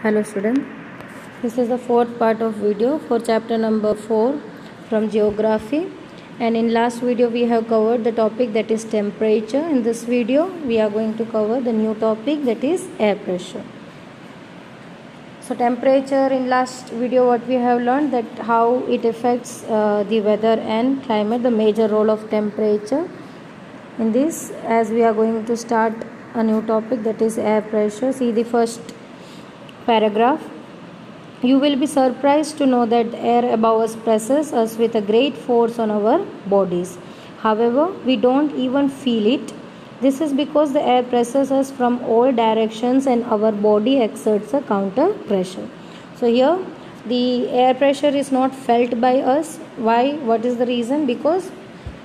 Hello student, this is the fourth part of video for chapter number 4 from geography, and in last video we have covered the topic that is temperature. In this video we are going to cover the new topic that is air pressure. So temperature, in last video what we have learned that how it affects the weather and climate, the major role of temperature. In this, as we are going to start a new topic that is air pressure, see the first paragraph. You will be surprised to know that air above us presses us with a great force on our bodies. However, we don't even feel it. This is because the air presses us from all directions and our body exerts a counter pressure. So here the air pressure is not felt by us. Why? What is the reason? Because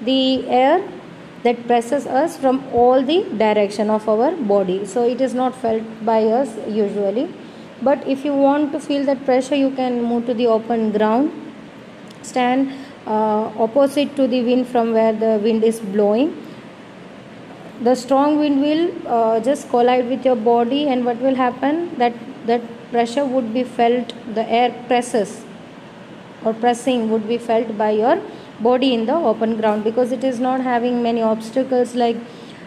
the air that presses us from all the direction of our body, so it is not felt by us usually. But if you want to feel that pressure, you can move to the open ground, stand opposite to the wind from where the wind is blowing. The strong wind will just collide with your body, and what will happen, that pressure would be felt, the air presses or pressing would be felt by your body in the open ground, because it is not having many obstacles like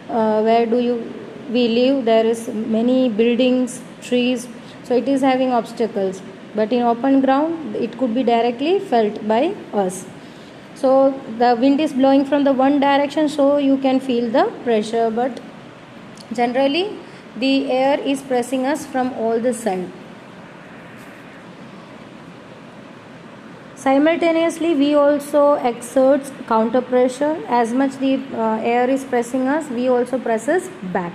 where we live, there is many buildings, trees, so it is having obstacles. But in open ground it could be directly felt by us. So the wind is blowing from the one direction, so you can feel the pressure, but generally the air is pressing us from all the sides. Simultaneously, we also exert counter pressure. As much the air is pressing us, we also presses back.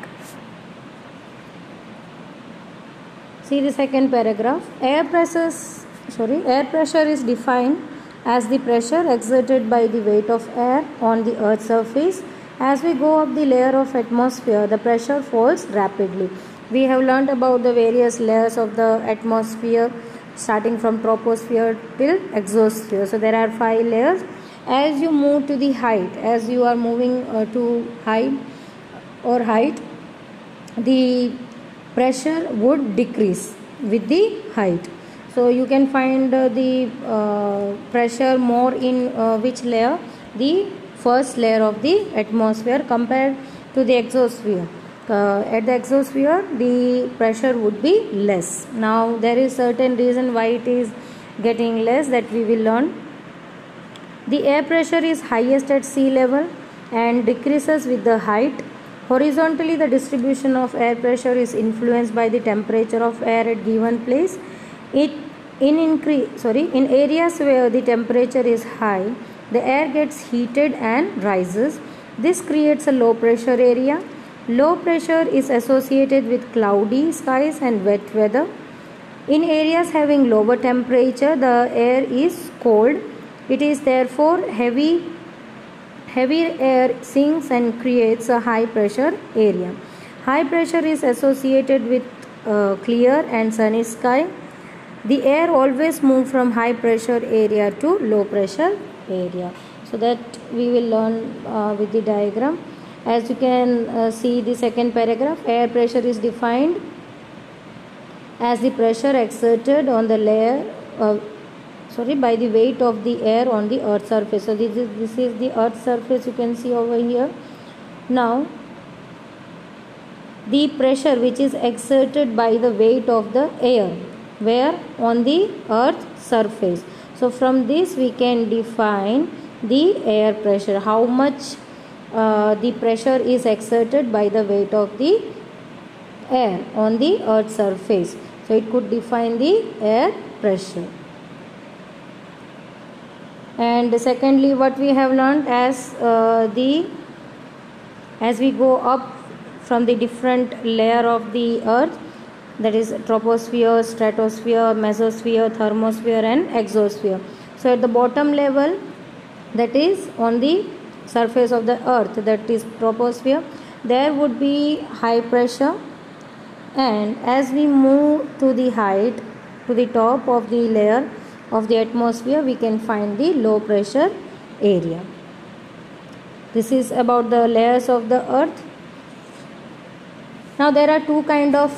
See the second paragraph. Air pressure is defined as the pressure exerted by the weight of air on the earth's surface. As we go up the layer of atmosphere, the pressure falls rapidly. We have learned about the various layers of the atmosphere, starting from troposphere till exosphere. So there are 5 layers. As you move to the height, as you are moving to height, the pressure would decrease with the height. So you can find the pressure more in which layer? The first layer of the atmosphere compared to the exosphere. At the exosphere the pressure would be less. Now there is certain reason why it is getting less, that we will learn. The air pressure is highest at sea level and decreases with the height. Horizontally, the distribution of air pressure is influenced by the temperature of air at given place. In areas where the temperature is high, the air gets heated and rises. This creates a low pressure area. Low pressure is associated with cloudy skies and wet weather. In areas having lower temperature, the air is cold. It is therefore heavy air sinks and creates a high pressure area. High pressure is associated with clear and sunny sky. The air always moves from high pressure area to low pressure area. So that we will learn with the diagram. As you can see the second paragraph, air pressure is defined as the pressure exerted on the layer by the weight of the air on the earth's surface. So this is the earth's surface, you can see over here. Now the pressure which is exerted by the weight of the air, where? On the earth's surface. So from this we can define the air pressure, how much the pressure is exerted by the weight of the air on the earth's surface. So it could define the air pressure. And secondly, what we have learned, as we go up from the different layer of the earth, that is troposphere, stratosphere, mesosphere, thermosphere and exosphere. So at the bottom level, that is on the surface of the earth, that is troposphere, there would be high pressure, and as we move to the height, to the top of the layer of the atmosphere, we can find the low pressure area. This is about the layers of the earth. Now there are two kind of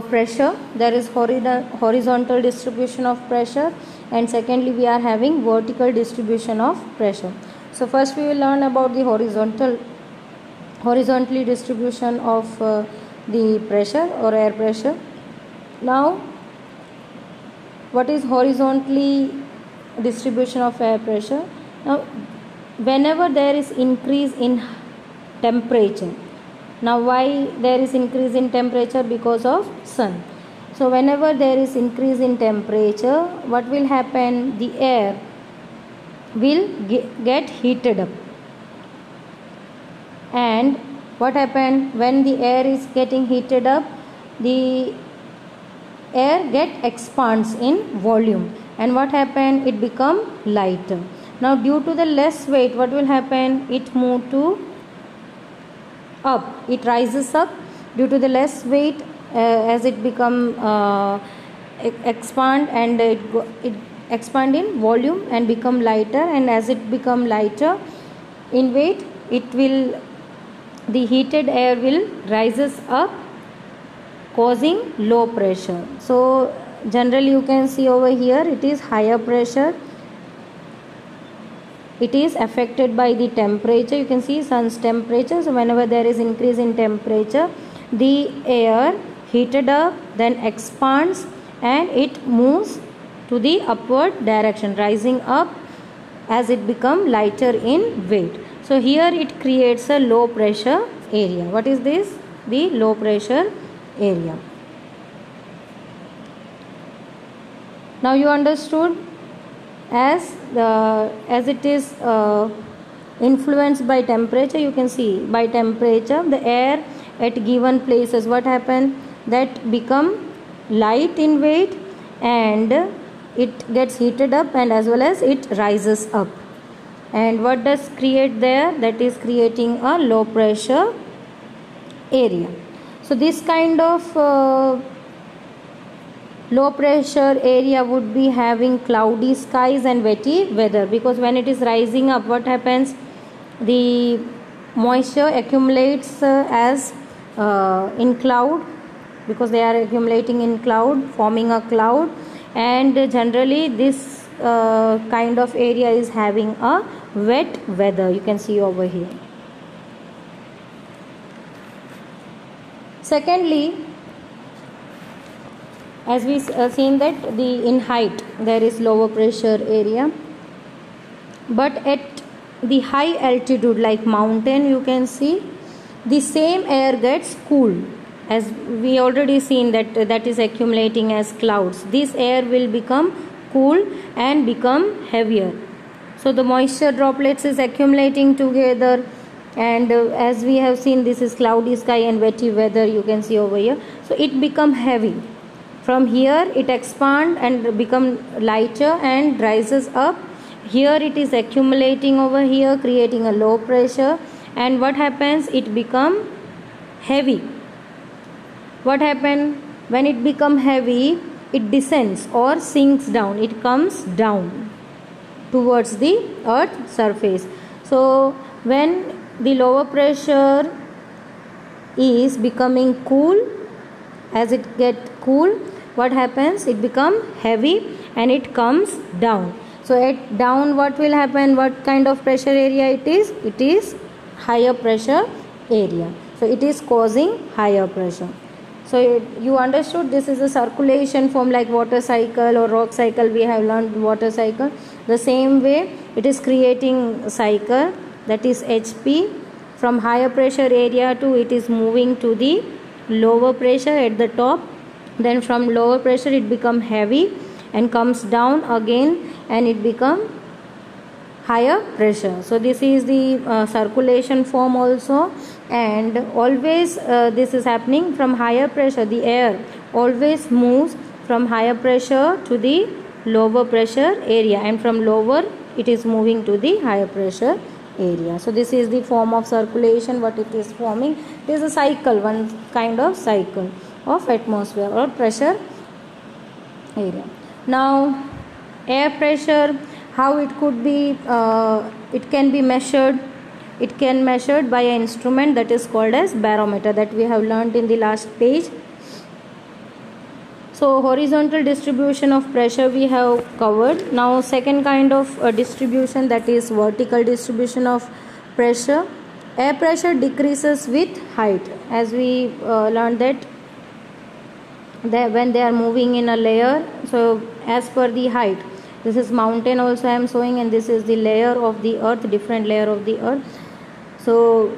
pressure. There is horizontal distribution of pressure, and secondly we are having vertical distribution of pressure. So first we will learn about the horizontally distribution of the pressure or air pressure. Now what is horizontally distribution of air pressure? Now whenever there is increase in temperature, now why there is increase in temperature? Because of sun. So whenever there is increase in temperature, what will happen? The air will get heated up. And what happened? When the air is getting heated up, the air expands in volume, and what happened? It become lighter. Now due to the less weight, what will happen? It move to up, it rises up due to the less weight. As it become expand, and it expand in volume and become lighter, and as it become lighter in weight, the heated air will rises up, causing low pressure. So generally you can see over here, it is higher pressure. It is affected by the temperature. You can see sun's temperature. So whenever there is increase in temperature, the air heated up, then expands, and it moves to the upward direction, rising up as it become lighter in weight. So here it creates a low pressure area. What is this? The low pressure area. Now you understood, as it is influenced by temperature. You can see by temperature the air at given places, what happen? That become light in weight, and it gets heated up, and as well as it rises up. And what does create there? That is creating a low pressure area. So this kind of low pressure area would be having cloudy skies and wetty weather, because when it is rising up, what happens? The moisture accumulates as in cloud, because they are accumulating in cloud, forming a cloud, and generally this kind of area is having a wet weather. You can see over here. Secondly, as we seen that in height there is lower pressure area, but at the high altitude like mountain, you can see the same air gets cooled. As we already seen that is accumulating as clouds, this air will become cool and become heavier. So the moisture droplets is accumulating together, and as we have seen, this is cloudy sky and wetty weather, you can see over here. So it become heavy. From here it expand and become lighter and rises up. Here it is accumulating over here, creating a low pressure, and what happens? It become heavy. What happened? When it become heavy, it descends or sinks down. It comes down towards the earth surface. So when the lower pressure is becoming cool, as it get cool, what happens? It become heavy and it comes down. So at down, what will happen? What kind of pressure area it is? It is higher pressure area. So it is causing higher pressure. So you understood, this is a circulation form like water cycle or rock cycle. We have learned water cycle. The same way it is creating cycle, that is HP. From higher pressure area to it is moving to the lower pressure at the top. Then from lower pressure it become heavy and comes down again, and it become higher pressure. So this is the circulation form also, and always this is happening from higher pressure. The air always moves from higher pressure to the lower pressure area, and from lower it is moving to the higher pressure area. So this is the form of circulation, what it is forming. It is a cycle, one kind of cycle of atmosphere or pressure area. Now air pressure, how it could be it can be measured. It can measured by an instrument that is called as barometer, that we have learned in the last page. So horizontal distribution of pressure we have covered. Now second kind of distribution, that is vertical distribution of pressure. Air pressure decreases with height, as we learned that when they are moving in a layer. So as per the height, this is mountain also I am showing, and this is the layer of the earth, different layer of the earth, so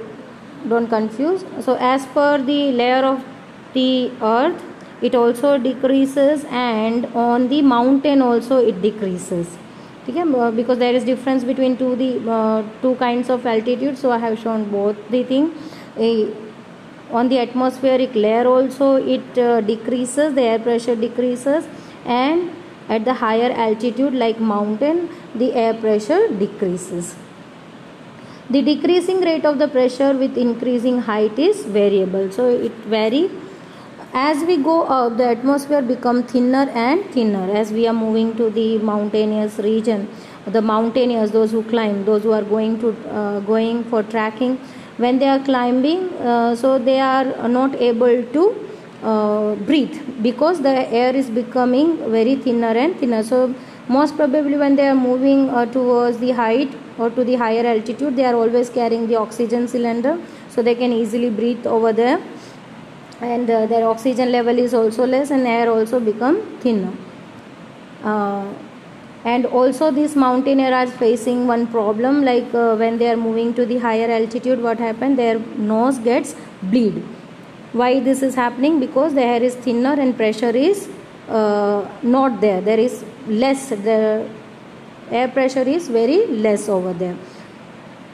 don't confuse. So as per the layer of the earth, it also decreases, and on the mountain also it decreases. Okay, because there is difference between two kinds of altitude, so I have shown both the thing. On the atmospheric layer also it decreases, the air pressure decreases, and at the higher altitude like mountain, the air pressure decreases. The decreasing rate of the pressure with increasing height is variable, so it varies. As we go up, the atmosphere becomes thinner and thinner as we are moving to the mountainous region. The mountaineers, those who climb, those who are going for trekking, when they are climbing, so they are not able to breathe, because the air is becoming very thinner and thinner. So most probably when they are moving towards the height or to the higher altitude, they are always carrying the oxygen cylinder, so they can easily breathe over there, and their oxygen level is also less, and air also become thinner. And also these mountaineers are facing one problem, like when they are moving to the higher altitude, what happens, their nose gets bleed. Why this is happening? Because the air is thinner and pressure is not there, there is less, the air pressure is very less over there.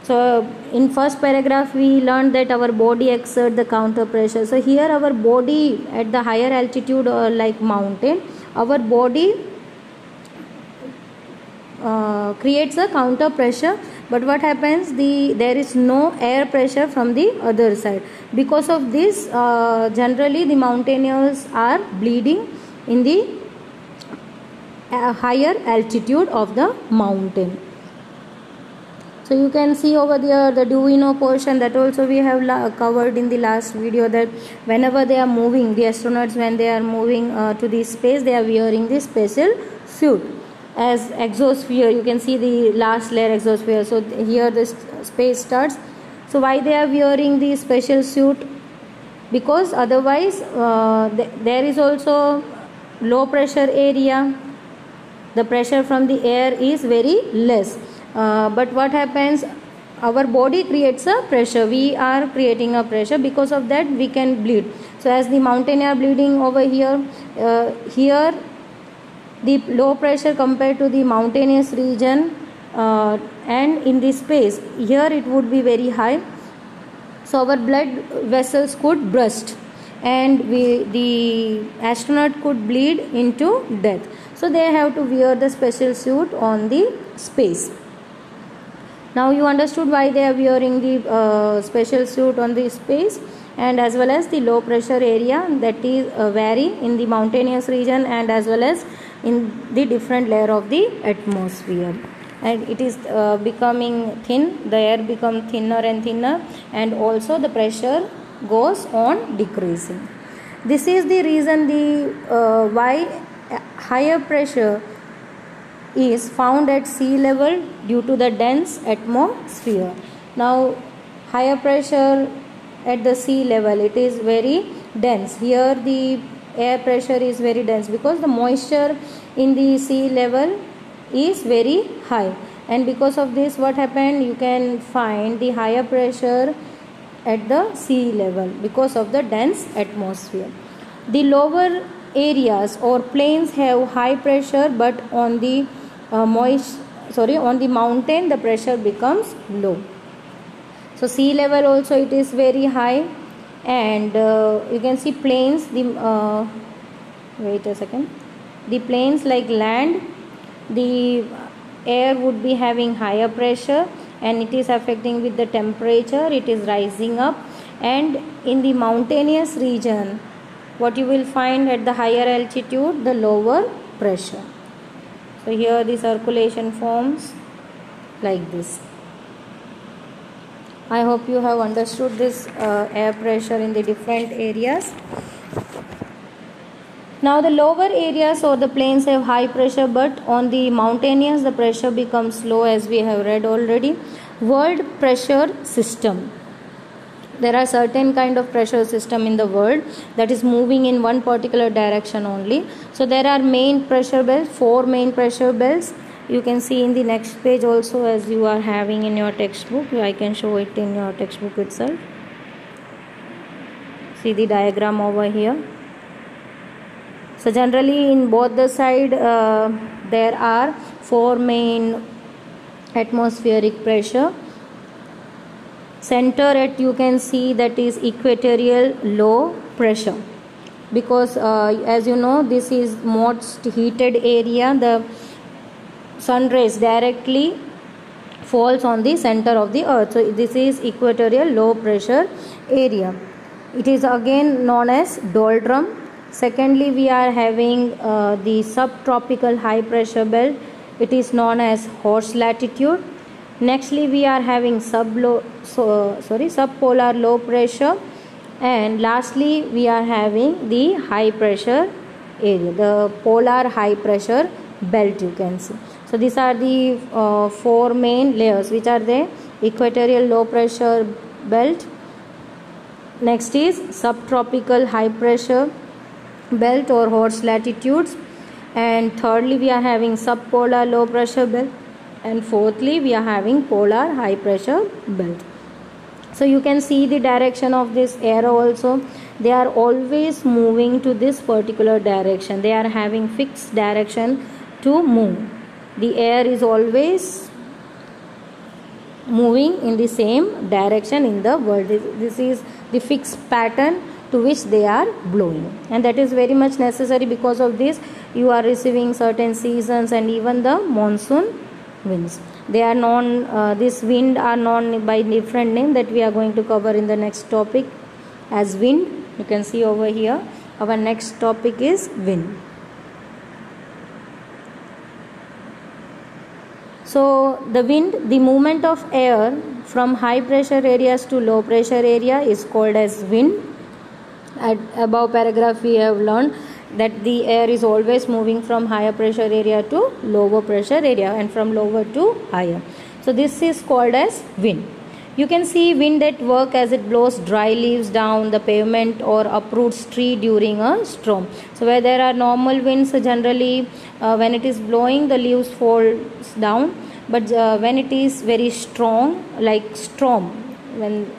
So in first paragraph we learned that our body exerts the counter pressure. So here our body at the higher altitude, like mountain, our body creates a counter pressure, but what happens, there is no air pressure from the other side. Because of this, generally the mountaineers are bleeding in the higher altitude of the mountain. So you can see over there the do you know portion, that also we have covered in the last video, that whenever they are moving, the astronauts, when they are moving to the space, they are wearing this special suit as exosphere. You can see the last layer, exosphere. So here the space starts. So why they are wearing the special suit? Because otherwise there is also low pressure area, the pressure from the air is very less. But what happens, our body creates a pressure, we are creating a pressure, because of that we can bleed. So as the mountaineer bleeding over here, here the low pressure compared to the mountainous region, and in this space here it would be very high, so our blood vessels could burst, and the astronaut could bleed into death. So they have to wear the special suit on the space. Now you understood why they are wearing the special suit on the space, and as well as the low pressure area that is vary in the mountainous region, and as well as in the different layer of the atmosphere, and it is becoming thin, the air becomes thinner and thinner, and also the pressure goes on decreasing. This is the reason why higher pressure is found at sea level due to the dense atmosphere. Now higher pressure at the sea level, it is very dense. Here the air pressure is very dense because the moisture in the sea level is very high, and because of this what happened, you can find the higher pressure at the sea level because of the dense atmosphere. The lower areas or plains have high pressure, but on the on the mountain the pressure becomes low. So sea level also it is very high, and you can see plains, the plains like land, the air would be having higher pressure, and it is affecting with the temperature, it is rising up. And in the mountainous region, what you will find at the higher altitude, the lower pressure. So here the circulation forms like this. I hope you have understood this air pressure in the different areas. Now the lower areas or the plains have high pressure, but on the mountainous the pressure becomes low, as we have read already. World pressure system. There are certain kind of pressure system in the world that is moving in one particular direction only. So there are main pressure belts, 4 main pressure belts. You can see in the next page also, as you are having in your textbook. I can show it in your textbook itself. See the diagram over here. So generally in both the side there are 4 main atmospheric pressure. Center at you can see that is equatorial low pressure, because as you know, this is most heated area. The sun rays directly falls on the center of the earth. So this is equatorial low pressure area. It is again known as doldrum. Secondly, we are having the subtropical high pressure belt. It is known as horse latitude. Nextly, we are having subpolar low pressure, and lastly we are having the high pressure area, the polar high pressure belt, you can see. So these are the 4 main layers, which are the equatorial low pressure belt. Next is subtropical high pressure belt or horse latitudes, and thirdly we are having subpolar low pressure belt, and fourthly we are having polar high pressure belt. So you can see the direction of this arrow also. They are always moving to this particular direction. They are having fixed direction to move. The air is always moving in the same direction in the world. This is the fixed pattern to which they are blowing, and that is very much necessary. Because of this you are receiving certain seasons and even the monsoon winds. They are known, this wind are known by different name that we are going to cover in the next topic as wind. You can see over here our next topic is wind. So the wind, the movement of air from high pressure areas to low pressure area is called as wind. At above paragraph we have learned that the air is always moving from higher pressure area to lower pressure area and from lower to higher. So this is called as wind. You can see wind at work as it blows dry leaves down the pavement or uproots tree during a storm. So where there are normal winds, generally when it is blowing the leaves falls down, but when it is very strong, like storm, when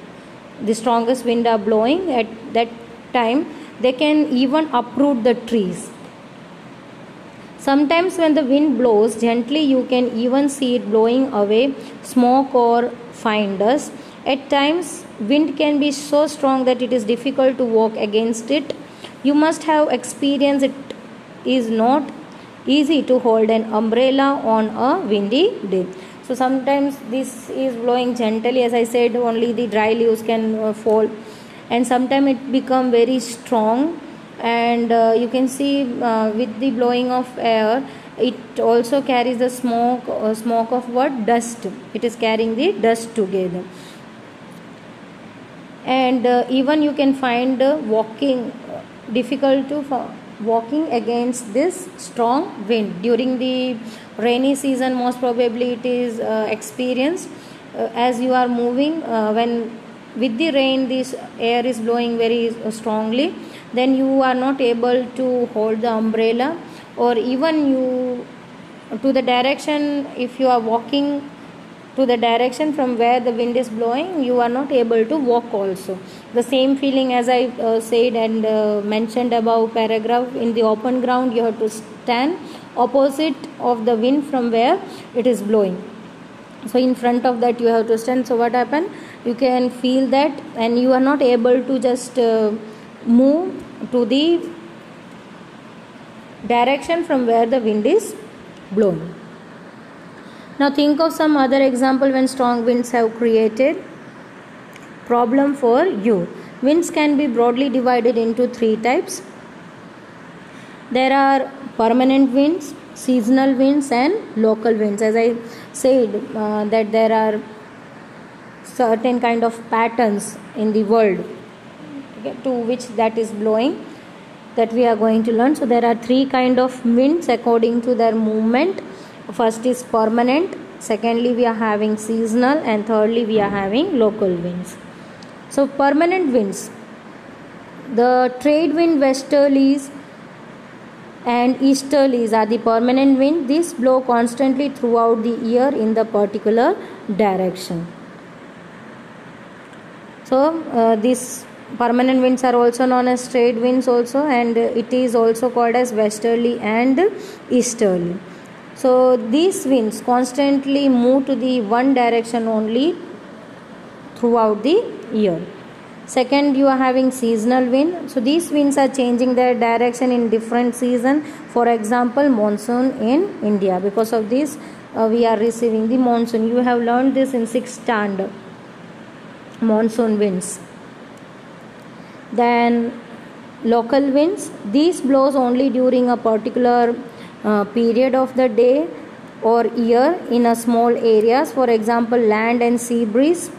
the strongest wind are blowing, at that time they can even uproot the trees. Sometimes when the wind blows gently, you can even see it blowing away smoke or fine dust. At times wind can be so strong that it is difficult to walk against it. You must have experienced it is not easy to hold an umbrella on a windy day. So sometimes this is blowing gently, as I said, only the dry leaves can fall, and sometimes it become very strong, and you can see with the blowing of air it also carries the smoke of what? Dust. It is carrying the dust together, and even you can find walking difficult to walking against this strong wind. During the rainy season most probably it is experienced as you are moving when with the rain this air is blowing very strongly, then you are not able to hold the umbrella, or even you to the direction, if you are walking to the direction from where the wind is blowing, you are not able to walk also. The same feeling as I said and mentioned above paragraph, in the open ground you have to stand opposite of the wind from where it is blowing. So in front of that you have to stand. So what happened? You can feel that, and you are not able to just move to the direction from where the wind is blowing. Now think of some other example when strong winds have created problem for you. Winds can be broadly divided into 3 types. There are permanent winds, seasonal winds and local winds. As I said that there are certain kind of patterns in the world, okay, to which that is blowing, that we are going to learn. So there are three kind of winds according to their movement. First is permanent, secondly we are having seasonal, and thirdly we are having local winds. So permanent winds, the trade wind westerlies and easterlies are the permanent wind. These blow constantly throughout the year in the particular direction. So these permanent winds are also known as trade winds also, and it is also called as westerly and easterly. So these winds constantly move to the one direction only throughout the year. Second, you are having seasonal wind. So these winds are changing their direction in different season. For example, monsoon in India. Because of this, we are receiving the monsoon. You have learned this in 6th standard. Monsoon winds. Then local winds. These blows only during a particular period of the day or year in a small areas. For example, land and sea breeze.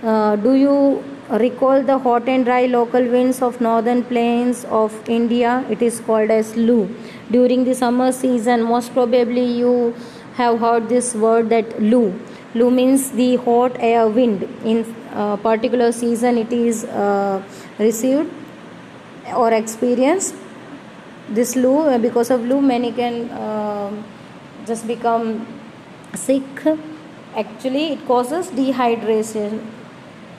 Do you recall the hot and dry local winds of northern plains of India? It is called as Lu. During the summer season, most probably you have heard this word, that Lu. Lu means the hot air wind. In particular season it is received or experienced. This Lu, because of Lu many can just become sick. Actually it causes dehydration,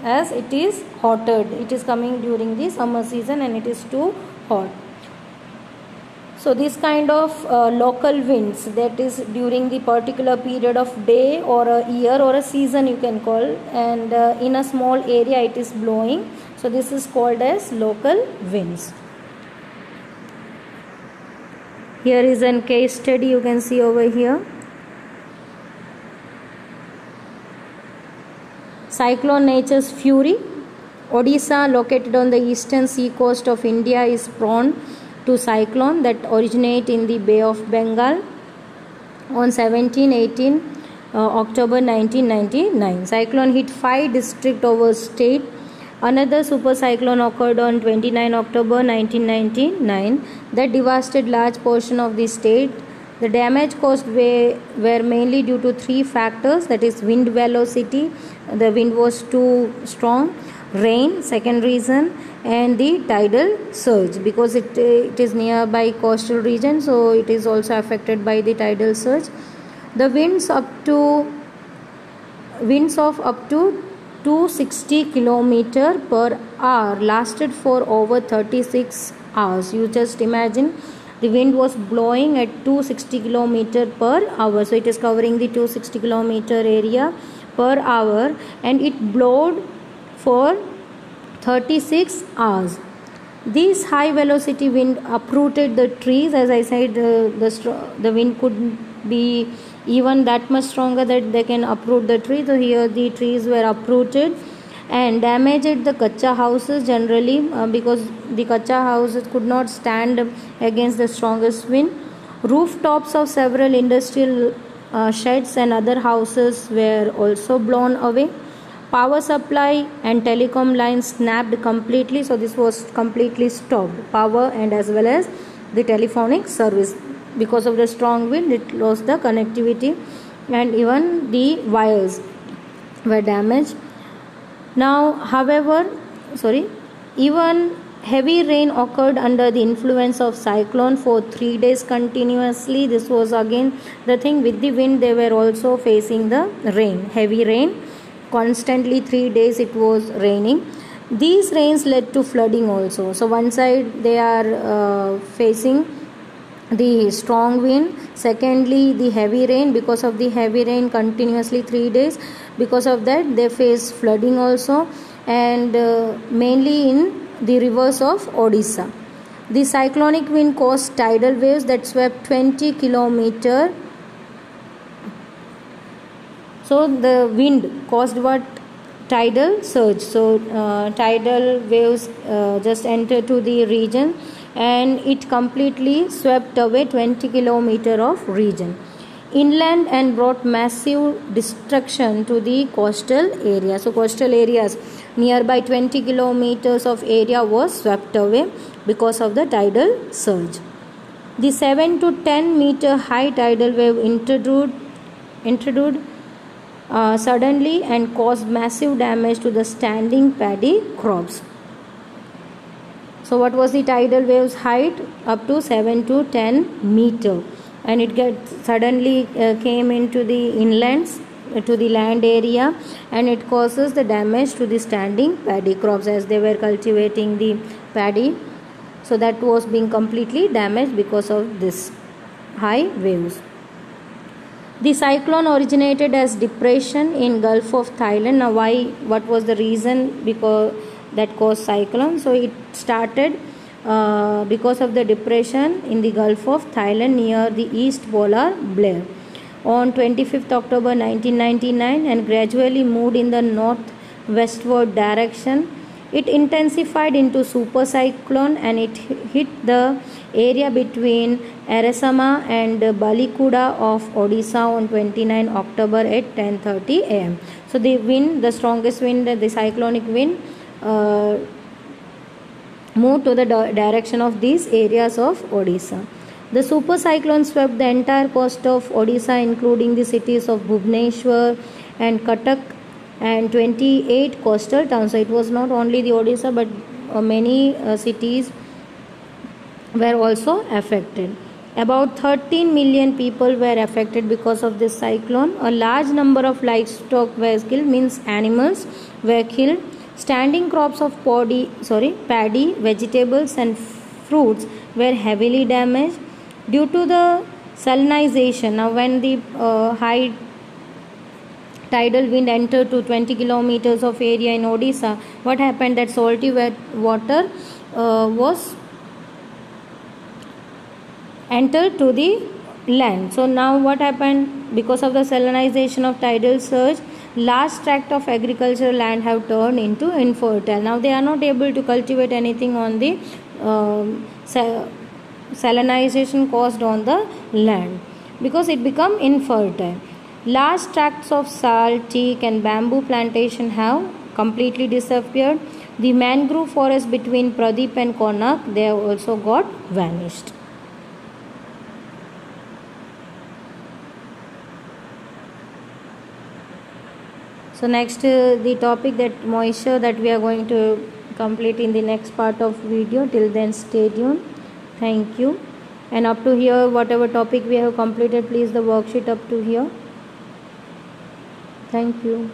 as it is hotter. It is coming during the summer season and it is too hot. So this kind of local winds, that is during the particular period of day or a year or a season you can call, and in a small area it is blowing. So this is called as local winds. Here is a case study you can see over here. Cyclone Nature's fury. Odisha, located on the eastern sea coast of India, is prone to cyclone that originate in the Bay of Bengal on 17-18 October 1999. Cyclone hit 5 districts over state. Another super cyclone occurred on 29 October 1999 that devastated large portion of the state. The damage caused were mainly due to 3 factors, that is wind velocity, the wind was too strong, rain, second reason, and the tidal surge, because it is nearby coastal region, so it is also affected by the tidal surge. The winds of up to 260 km per hour lasted for over 36 hours. You just imagine, the wind was blowing at 260 km per hour. So it is covering the 260 km area per hour, and it blowed for 36 hours. This high velocity wind uprooted the trees. As I said, the wind could be even that much stronger that they can uproot the tree. So here the trees were uprooted and damaged the kacha houses generally, because the kacha houses could not stand against the strongest wind. Rooftops of several industrial sheds and other houses were also blown away. Power supply and telecom lines snapped completely, so this was completely stopped, power and as well as the telephonic service. Because of the strong wind, it lost the connectivity and even the wires were damaged. Now, however, even heavy rain occurred under the influence of cyclone for 3 days continuously. This was again the thing, with the wind they were also facing the rain, heavy rain. Constantly 3 days it was raining. These rains led to flooding also. So one side they are facing the strong wind, secondly the heavy rain. Because of the heavy rain continuously 3 days, because of that they face flooding also, and mainly in the rivers of Odisha. The cyclonic wind caused tidal waves that swept 20 km. So the wind caused what? Tidal surge. So tidal waves just entered to the region and it completely swept away 20 km of region. inland and brought massive destruction to the coastal area. So coastal areas nearby 20 kilometers of area was swept away because of the tidal surge. The 7 to 10 meter high tidal wave intruded suddenly and caused massive damage to the standing paddy crops. So what was the tidal wave's height? Up to 7 to 10 meter, and it suddenly came into the inlands, to the land area, and it causes the damage to the standing paddy crops as they were cultivating the paddy. So that was being completely damaged because of this high waves. The cyclone originated as depression in Gulf of Thailand. Now what was the reason because that caused cyclone? So it started because of the depression in the Gulf of Thailand near the East Polar Blair on 25th October 1999 and gradually moved in the northwestward direction. It intensified into supercyclone and it hit the area between Eresama and Balikuda of Odisha on 29 October at 10:30 am. So the strongest wind, the cyclonic wind moved to the direction of these areas of Odisha. The super cyclone swept the entire coast of Odisha, including the cities of Bhubaneswar and Cuttack and 28 coastal towns. So it was not only the Odisha, but many cities were also affected. About 13 million people were affected because of this cyclone. A large number of livestock were killed, means animals were killed. Standing crops of paddy, vegetables and fruits were heavily damaged due to the salinization. Now when the high tidal wind entered to 20 kilometers of area in Odisha, what happened? That salty water was entered to the land. So now what happened? Because of the salinization of tidal surge, large tract of agricultural land have turned into infertile. Now they are not able to cultivate anything on the salinization caused on the land because it become infertile. Large tracts of salt, teak and bamboo plantation have completely disappeared. The mangrove forest between Pradeep and Konark, they have also got vanished. So next the topic that moisture that we are going to complete in the next part of video. Till then stay tuned. Thank you. And up to here, whatever topic we have completed, please the worksheet up to here. Thank you.